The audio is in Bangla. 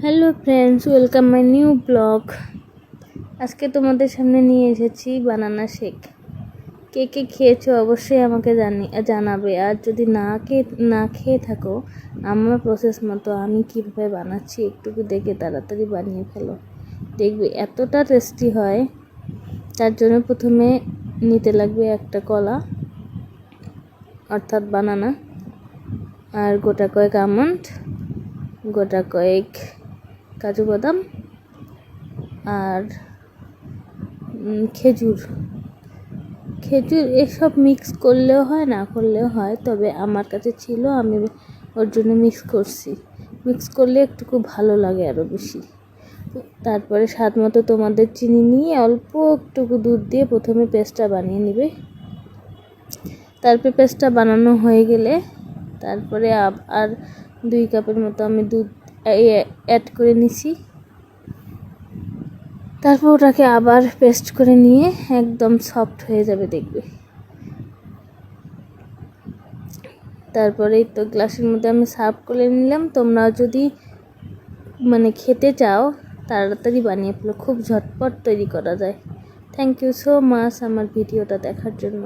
Hello friends, welcome my new blog. আজকে তোমাদের সামনে নিয়ে এসেছি বানানা শেক। কে কে খেয়েছো অবশ্যই আমাকে জানাবে। আর যদি না খেয়ে থাকো, আমার প্রসেস মতো আমি কীভাবে বানাচ্ছি একটু দেখে তাড়াতাড়ি বানিয়ে ফেলো, দেখবে এতটা টেস্টি হয়। তার জন্য প্রথমে নিতে লাগবে একটা কলা অর্থাৎ বানানা, আর গোটা কয়েক আমন্ড, গোটা কয়েক কাজু বাদাম, আর খেজুর এসব মিক্স করলেও হয়, না করলেও হয়, তবে আমার কাছে ছিল, আমি ওর জন্য মিক্স করলে একটু খুব ভালো লাগে আরও বেশি। তারপরে স্বাদ মতো তোমাদের চিনি নিয়ে অল্প একটুকু দুধ দিয়ে প্রথমে পেস্টটা বানিয়ে নেবে। তারপরে পেস্টটা বানানো হয়ে গেলে তারপরে আর 2 কাপের মতো আমি দুধ অ্যাড করে নিছি। তারপর ওটাকে আবার পেস্ট করে নিয়ে একদম সফট হয়ে যাবে, দেখবে। তারপরেই তো গ্লাসের মধ্যে আমি সার্ভ করে নিলাম। তোমরা যদি খেতে চাও তাড়াতাড়ি বানিয়ে ফেলো, খুব ঝটপট তৈরি করা যায়। থ্যাংক ইউ সো মাচ আমার ভিডিওটা দেখার জন্য।